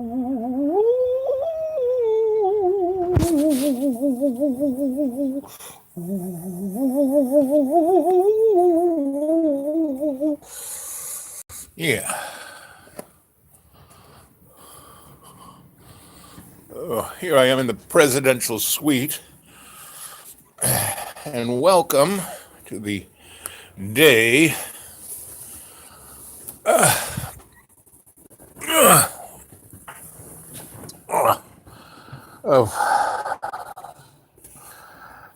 Yeah. Here I am in the presidential suite, and welcome to the day of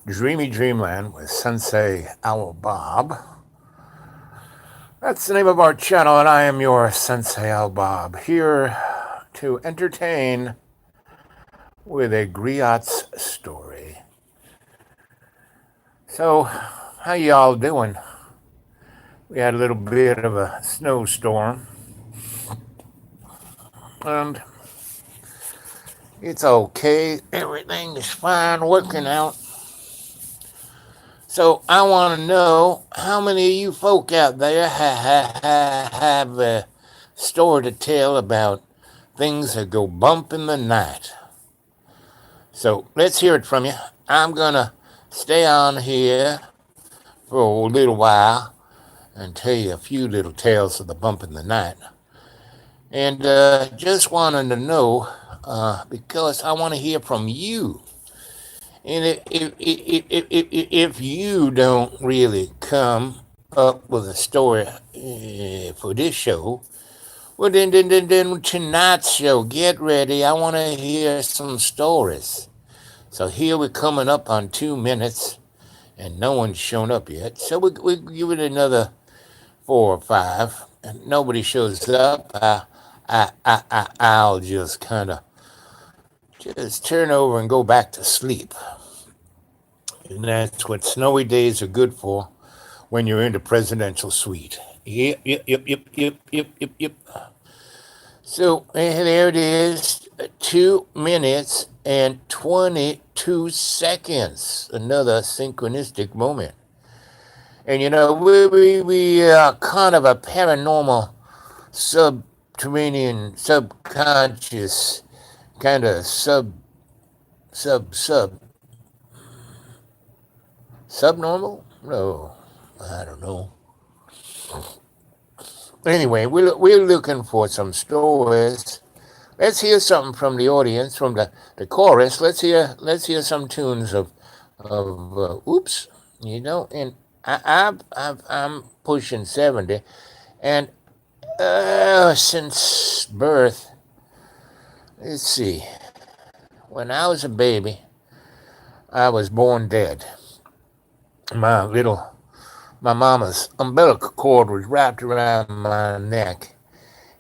Dreamy Dreamland with Sensei Owl Bob. That's the name of our channel, and I am your Sensei Owl Bob, here to entertain with a griot's story. So, how y'all doing? We had a little bit of a snowstorm, and it's okay. Everything is fine, working out. So I want to know how many of you folk out there have a story to tell about things that go bump in the night. So let's hear it from you. I'm going to stay on here for a little while and tell you a few little tales of the bump in the night. And just wanted to know, because I want to hear from you. And if you don't really come up with a story for this show, well, then tonight's show, get ready. I want to hear some stories. So here we're coming up on 2 minutes, and no one's shown up yet. So we give it another 4 or 5, and nobody shows up. I'll just kind of just turn over and go back to sleep. And that's what snowy days are good for when you're in the presidential suite. Yep. So there it is, 2 minutes and 22 seconds. Another synchronistic moment. And you know, we are kind of a paranormal, subterranean, subconscious, kind of subnormal? No, I don't know. Anyway, we're looking for some stories. Let's hear something from the audience, from the chorus. Let's hear some tunes of oops, you know. And I'm pushing 70, and since birth, let's see. When I was a baby, I was born dead. My mama's umbilical cord was wrapped around my neck.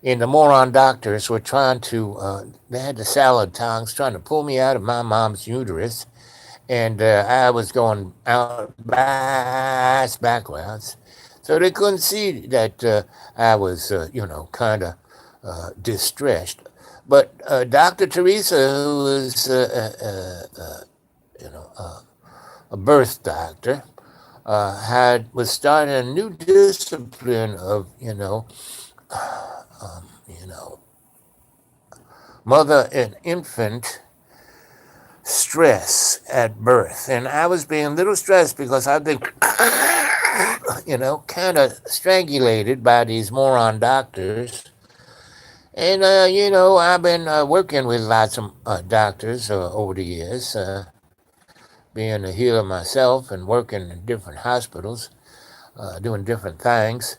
And the moron doctors were trying to, they had the salad tongs trying to pull me out of my mom's uterus. And I was going out backwards. So they couldn't see that I was, kind of distressed. But Dr. Teresa, who was, a birth doctor, was starting a new discipline of, mother and infant stress at birth. And I was being a little stressed because I've been, kind of strangulated by these moron doctors. And, I've been working with lots of doctors over the years, being a healer myself and working in different hospitals, doing different things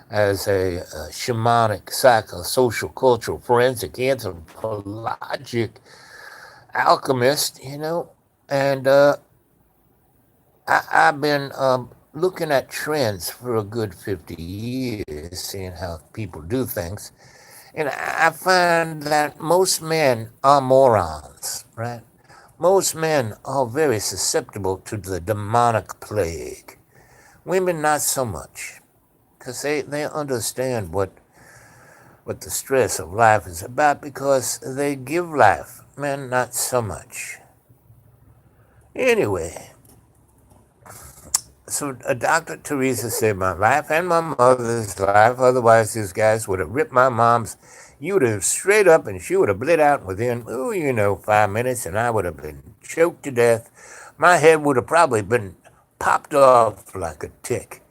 as a shamanic, psychosocial, cultural, forensic, anthropologic alchemist, and I've been looking at trends for a good 50 years, seeing how people do things. And I find that most men are morons, right? Most men are very susceptible to the demonic plague. Women, not so much, because they understand what the stress of life is about because they give life. Men, not so much. Anyway, So Dr. Teresa saved my life and my mother's life. Otherwise, these guys would have ripped my mom's. You would have straight up, and she would have bled out within, 5 minutes, and I would have been choked to death. My head would have probably been popped off like a tick.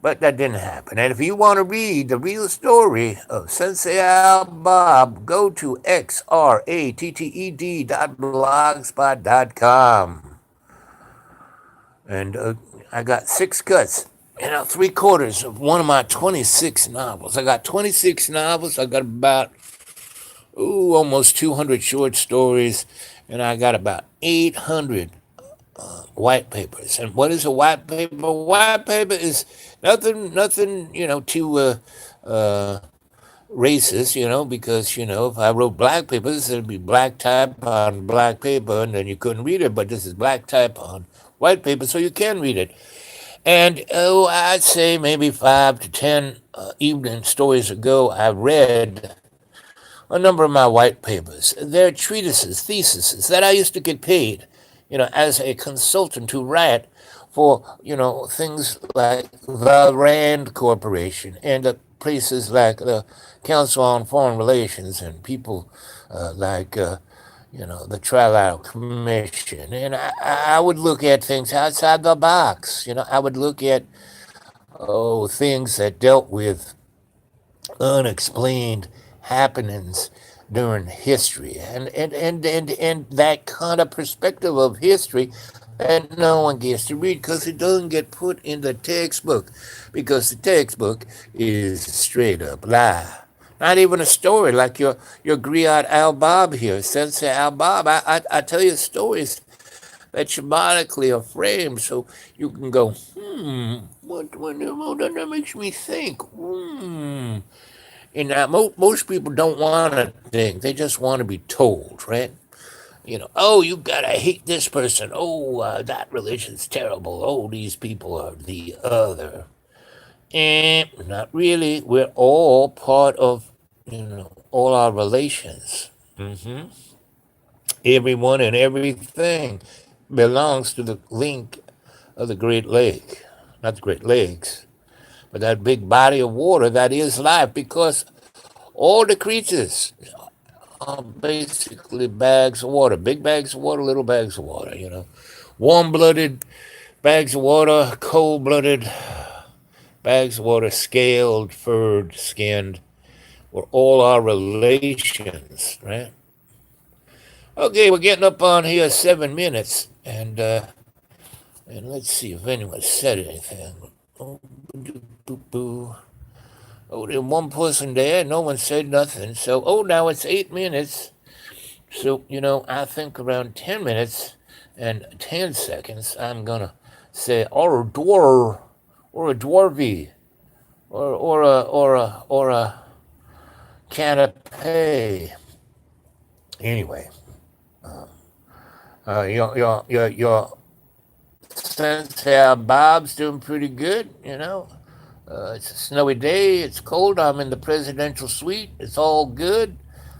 But that didn't happen. And if you want to read the real story of Sensei Al Bob, go to xratted.blogspot.com. And I got six cuts, 3/4 of one of my 26 novels. I got 26 novels. I got about, almost 200 short stories, and I got about 800 white papers. And what is a white paper? White paper is nothing, too racist, because, if I wrote black papers, it'd be black type on black paper, and then you couldn't read it. But this is black type on white paper, so you can read it. And I'd say maybe 5 to 10 evening stories ago, I read a number of my white papers. They're treatises, theses that I used to get paid, as a consultant to write for, things like the Rand Corporation and places like the Council on Foreign Relations and people like, the Trial Commission. And I would look at things outside the box. I would look at, things that dealt with unexplained happenings during history and that kind of perspective of history that no one gets to read because it doesn't get put in the textbook because the textbook is a straight up lie. Not even a story like your griot Al Bob here, Sensei Al Bob. I tell you stories that symbolically are framed so you can go, that makes me think. And most people don't want to think; they just want to be told, right? Oh, you gotta hate this person. Oh, that religion's terrible. Oh, these people are the other. And not really. We're all part of, all our relations. Everyone and everything belongs to the link of the Great Lake. Not the Great Lakes, but that big body of water that is life because all the creatures are basically bags of water. Big bags of water, little bags of water. Warm blooded bags of water, cold blooded bags of water, scaled, furred, skinned. We're all our relations, right? Okay, we're getting up on here 7 minutes, and let's see if anyone said anything. Oh, oh, there's one person there. No one said nothing. So, now it's 8 minutes. So, I think around 10 minutes and 10 seconds, I'm going to say, or a dwarf, or a dwarvy, or a canapé. Anyway, your sense how Bob's doing pretty good. It's a snowy day. It's cold. I'm in the presidential suite. It's all good.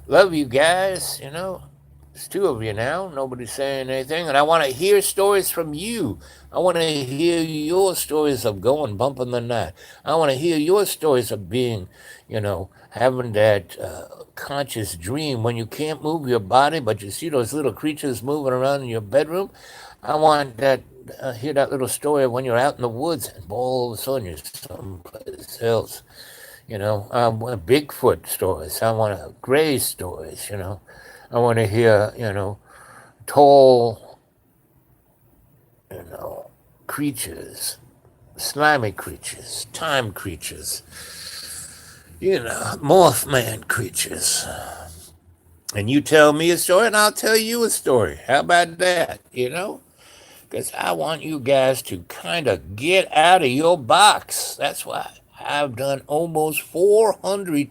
Love you guys. There's two of you now. Nobody's saying anything. And I want to hear stories from you. I want to hear your stories of going bump in the night. I want to hear your stories of being, having that conscious dream when you can't move your body, but you see those little creatures moving around in your bedroom. I want that. Hear that little story when you're out in the woods and all of a sudden you're someplace else. I want Bigfoot stories. I want gray stories. I want to hear, tall, creatures, slimy creatures, time creatures, Mothman creatures. And you tell me a story and I'll tell you a story. How about that? Because I want you guys to kind of get out of your box. That's why I've done almost 400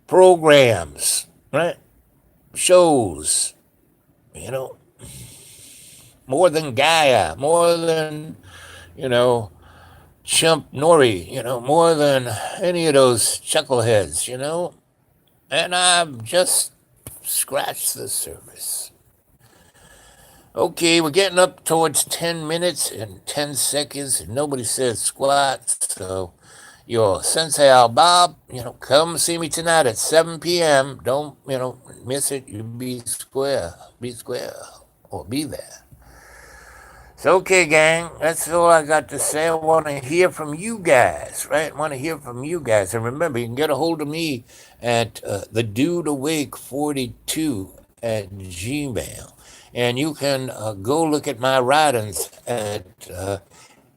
programs, right? Shows, you know, more than Gaia, more than, you know, Chump Nori, more than any of those chuckleheads. And I've just scratched the surface. Okay, we're getting up towards 10 minutes and 10 seconds, and nobody says squat. So, your Sensei Al Bob, come see me tonight at 7 p.m. Don't, miss it. You be square. Be square. Or be there. So, okay, gang, that's all I got to say. I want to hear from you guys, right? I want to hear from you guys. And remember, you can get a hold of me at the Dude Awake 42 at Gmail. And you can go look at my writings at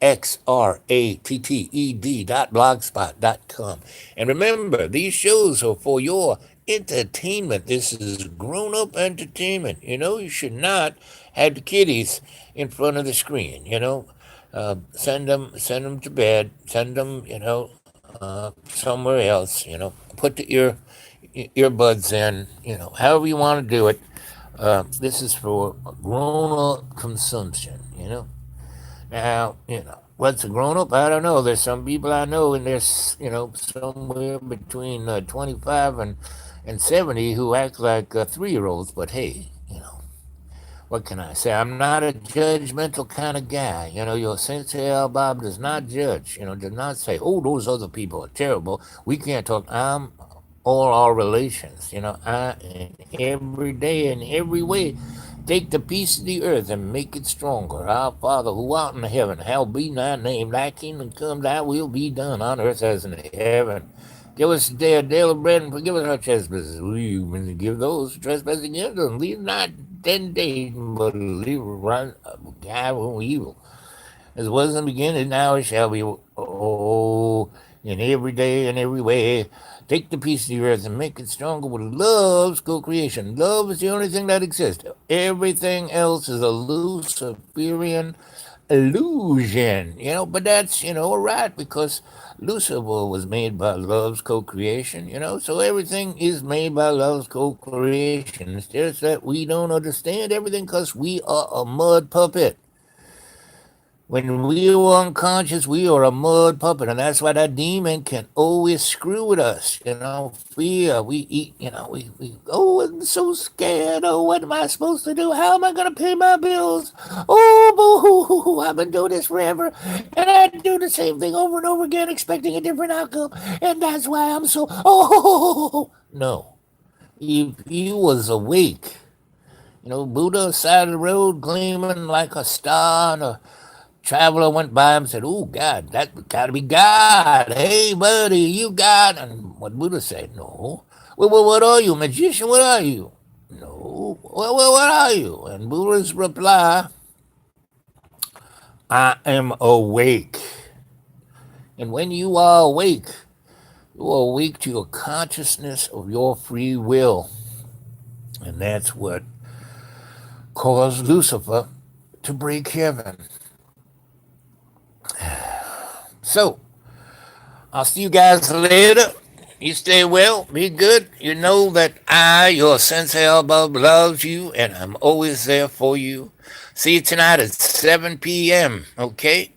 xratted.blogspot.com. And remember, these shows are for your entertainment. This is grown up entertainment. You should not have the kiddies in front of the screen. Send them to bed. Send them, somewhere else. Put the earbuds in. However you want to do it. This is for grown up consumption. Now, what's a grown up? I don't know. There's some people I know, and there's, somewhere between 25 and 70 who act like 3 year olds. But hey, what can I say? I'm not a judgmental kind of guy. Your Sensei Al Bob does not judge, does not say, oh, those other people are terrible. We can't talk. I'm all our relations. I, in every day, in every way, take the piece of the earth and make it stronger. Our Father who art in heaven, hallowed be thy name. Thy kingdom come, thy will be done on earth as in heaven. Give us today our daily bread and forgive us our trespasses. We give those trespass against us. Lead not 10 days, but leave run God from evil. As it was in the beginning, now it shall be. Oh, in every day and every way. Take the piece of the earth and make it stronger with love's co-creation. Love is the only thing that exists. Everything else is a Luciferian illusion, but that's, right, because Lucifer was made by love's co-creation, so everything is made by love's co-creation. It's just that we don't understand everything because we are a mud puppet. When we are unconscious, we are a mud puppet, and that's why that demon can always screw with us. Fear. We eat. Oh, I'm so scared. Oh, what am I supposed to do? How am I gonna pay my bills? Oh, boo! I've been doing this forever, and I do the same thing over and over again, expecting a different outcome, and that's why I'm so. Oh, no! If you was awake, Buddha side of the road, gleaming like a star, and a traveler went by him and said, "Oh, God, that got to be God. Hey, buddy, you God." And what Buddha said, "No. Well, what are you, magician? What are you?" "No. Well, what are you?" And Buddha's reply, "I am awake." And when you are awake, you are awake to your consciousness of your free will. And that's what caused Lucifer to break heaven. So, I'll see you guys later. You stay well, be good. You know that I, your Sensei Elbow, loves you, and I'm always there for you. See you tonight at 7 p.m., okay?